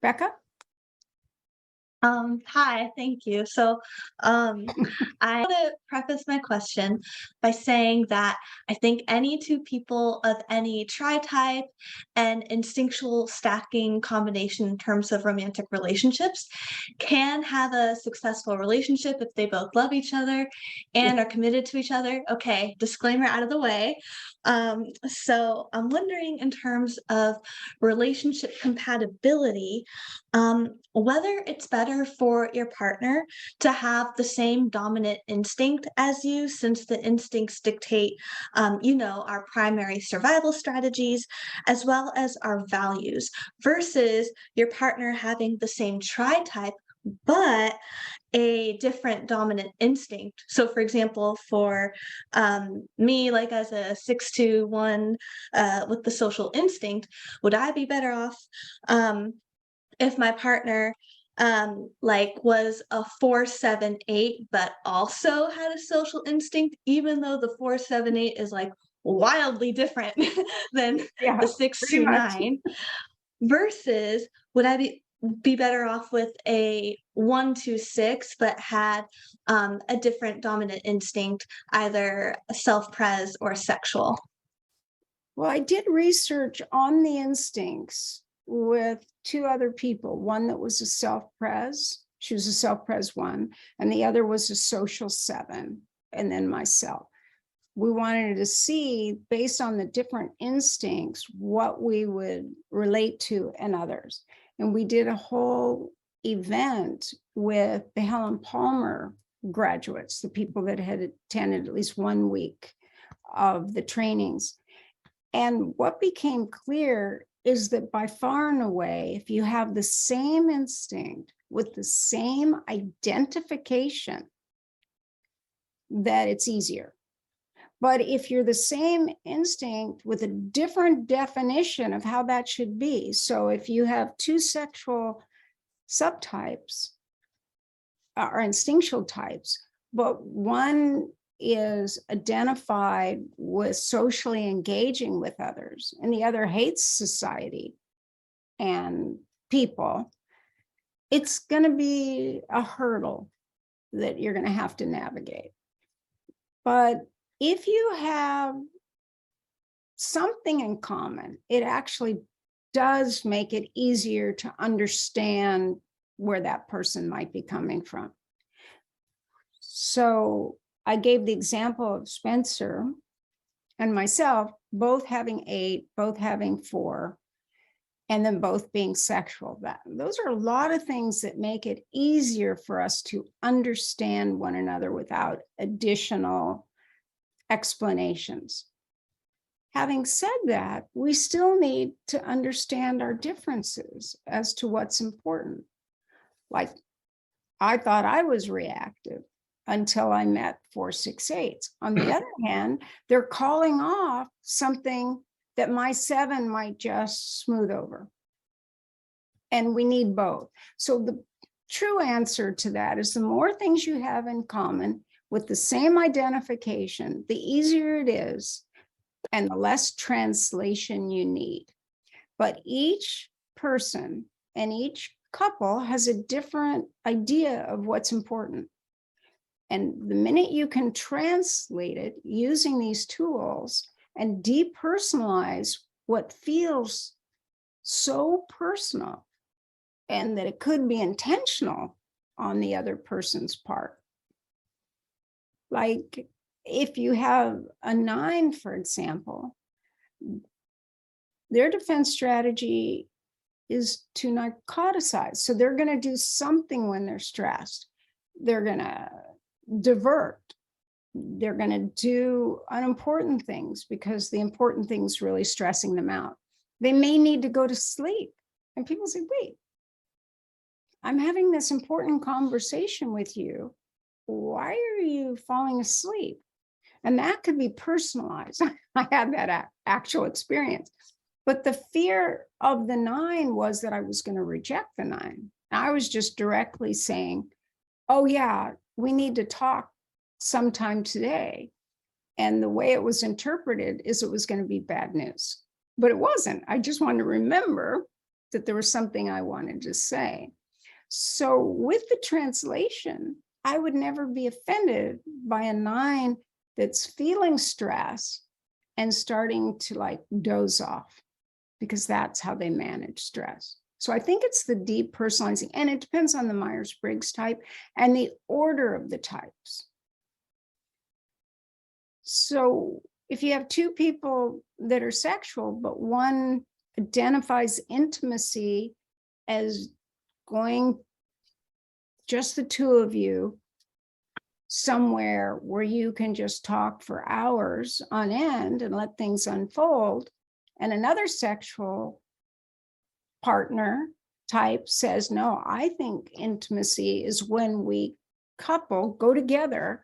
Becca? Hi, thank you. So, I want to preface my question by saying that I think any two people of any tri-type and instinctual stacking combination in terms of romantic relationships can have a successful relationship if they both love each other and are committed to each other. Okay, disclaimer out of the way. So I'm wondering in terms of relationship compatibility, whether it's better for your partner to have the same dominant instinct as you, since the instincts dictate, our primary survival strategies, as well as our values, versus your partner having the same tri-type, but a different dominant instinct. So, for example, for me, like as a 6-2-1 with the social instinct, would I be better off if my partner was a 4-7-8 but also had a social instinct, even though the 4-7-8 is like wildly different than the 6-2-9, versus would I be better off with a 1-2-6 but had a different dominant instinct, either self-pres or sexual? Well, I did research on the instincts with two other people, one that was a self-pres, she was a self-pres 1, and the other was a social 7, and then myself. We wanted to see, based on the different instincts, what we would relate to in others. And we did a whole event with the Helen Palmer graduates, the people that had attended at least 1 week of the trainings. And what became clear is that by far and away, if you have the same instinct with the same identification, that it's easier. But if you're the same instinct with a different definition of how that should be, so if you have two sexual subtypes or instinctual types, but one is identified with socially engaging with others and the other hates society and people, it's going to be a hurdle that you're going to have to navigate. But if you have something in common, it actually does make it easier to understand where that person might be coming from. So I gave the example of Spencer and myself, both having 8, both having 4, and then both being sexual. Those are a lot of things that make it easier for us to understand one another without additional explanations. Having said that, we still need to understand our differences as to what's important. Like, I thought I was reactive until I met 4-6-8s. On the other hand, they're calling off something that my 7 might just smooth over. And we need both. So the true answer to that is the more things you have in common with the same identification, the easier it is and the less translation you need. But each person and each couple has a different idea of what's important. And the minute you can translate it using these tools and depersonalize what feels so personal and that it could be intentional on the other person's part. Like if you have a 9, for example, their defense strategy is to narcotize. So they're going to do something when they're stressed. They're going to divert. They're going to do unimportant things because the important thing's really stressing them out. They may need to go to sleep. And people say, wait, I'm having this important conversation with you. Why are you falling asleep? And that could be personalized. I had that actual experience. But the fear of the 9 was that I was going to reject the 9. I was just directly saying, oh yeah, we need to talk sometime today. And the way it was interpreted is it was going to be bad news. But it wasn't. I just wanted to remember that there was something I wanted to say. So with the translation, I would never be offended by a 9 that's feeling stress and starting to like doze off, because that's how they manage stress. So I think it's the depersonalizing, and it depends on the Myers-Briggs type and the order of the types. So if you have 2 people that are sexual, but one identifies intimacy as going just the 2 of you somewhere where you can just talk for hours on end and let things unfold, and another sexual partner type says, no, I think intimacy is when we couple go together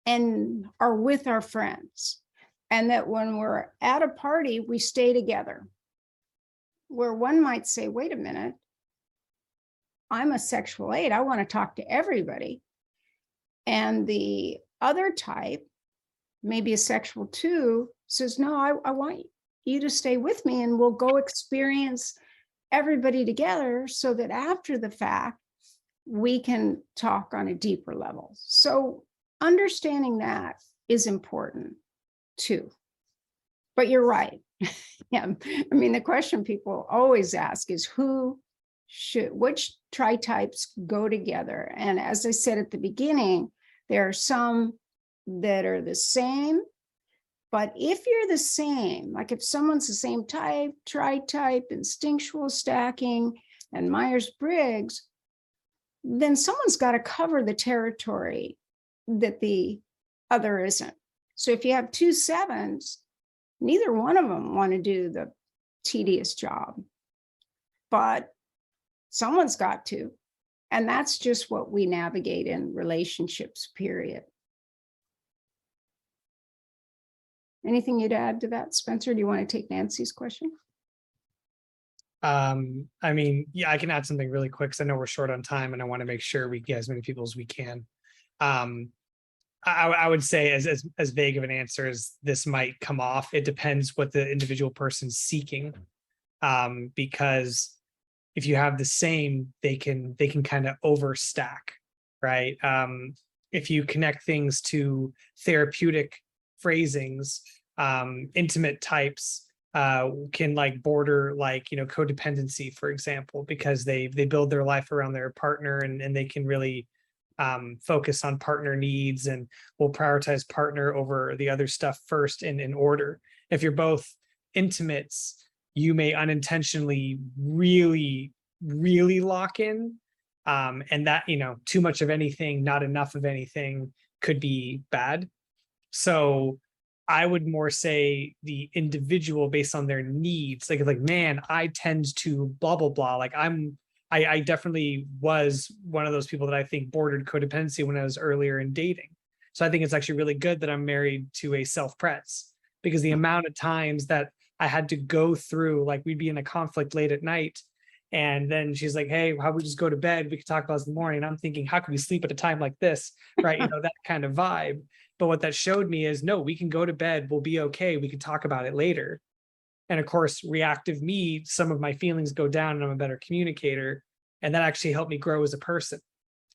and are with our friends, and that when we're at a party, we stay together. Where one might say, wait a minute, I'm a sexual 8, I want to talk to everybody. And the other type, maybe a sexual 2, says, no, I want you to stay with me and we'll go experience everybody together so that after the fact, we can talk on a deeper level. So understanding that is important too. But you're right. Yeah, I mean, the question people always ask is which tri-types go together? And as I said at the beginning, there are some that are the same, but if you're the same, like if someone's the same type, tri-type, instinctual stacking, and Myers-Briggs, then someone's got to cover the territory that the other isn't. So if you have 2 7s, neither one of them want to do the tedious job, but someone's got to. And that's just what we navigate in relationships, period. Anything you'd add to that, Spencer? Do you want to take Nancy's question? I mean, yeah, I can add something really quick because I know we're short on time and I want to make sure we get as many people as we can. I would say as vague of an answer as this might come off, it depends what the individual person's seeking. Because if you have the same, they can kind of overstack, right? If you connect things to therapeutic phrasings, intimate types can like border like, you know, codependency, for example, because they build their life around their partner and they can really focus on partner needs and will prioritize partner over the other stuff first in order. If you're both intimates, you may unintentionally really lock in, and that, you know, too much of anything, not enough of anything could be bad. So I would more say the individual based on their needs, like man, I tend to blah blah blah, like I definitely was one of those people that I think bordered codependency when I was earlier in dating. So I think it's actually really good that I'm married to a self-pres, because the amount of times that I had to go through, like we'd be in a conflict late at night and then she's like, hey, how about we just go to bed? We could talk about this in the morning. And I'm thinking, how can we sleep at a time like this? Right. You know, that kind of vibe. But what that showed me is, no, we can go to bed. We'll be okay. We can talk about it later. And of course, reactive me, some of my feelings go down and I'm a better communicator. And that actually helped me grow as a person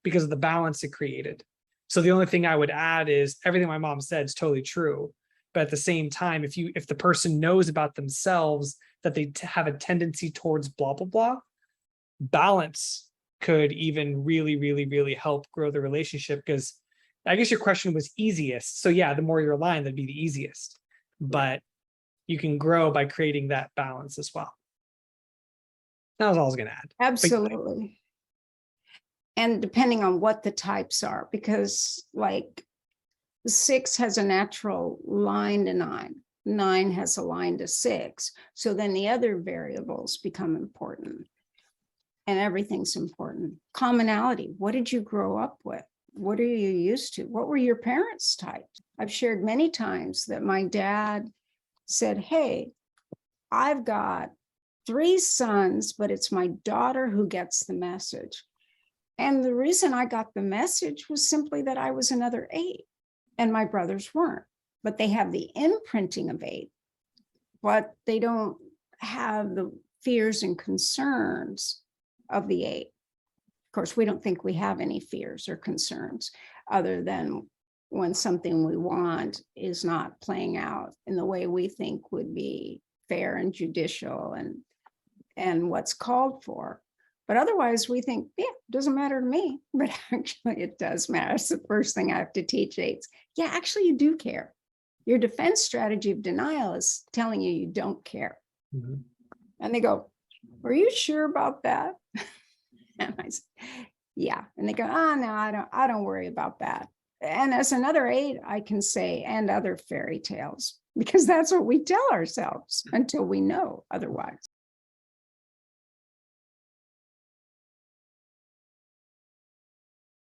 because of the balance it created. So the only thing I would add is everything my mom said is totally true. But at the same time, if the person knows about themselves that they have a tendency towards blah, blah, blah, balance could even really help grow the relationship. Because I guess your question was easiest. So yeah, the more you're aligned, that'd be the easiest. But you can grow by creating that balance as well. That was all I was going to add. Absolutely. And depending on what the types are, because like the 6 has a natural line to 9. 9 has a line to 6. So then the other variables become important. And everything's important. Commonality. What did you grow up with? What are you used to? What were your parents' types? I've shared many times that my dad said, hey, I've got 3 sons, but it's my daughter who gets the message. And the reason I got the message was simply that I was another 8 and my brothers weren't, but they have the imprinting of 8, but they don't have the fears and concerns of the 8. Of course, we don't think we have any fears or concerns other than when something we want is not playing out in the way we think would be fair and judicial and what's called for. But otherwise, we think, yeah, it doesn't matter to me. But actually, it does matter. It's the first thing I have to teach 8s. Yeah, actually, you do care. Your defense strategy of denial is telling you you don't care. Mm-hmm. And they go, are you sure about that? And I said, yeah. And they go, oh, no, I don't worry about that. And as another 8, I can say, and other fairy tales, because that's what we tell ourselves until we know otherwise.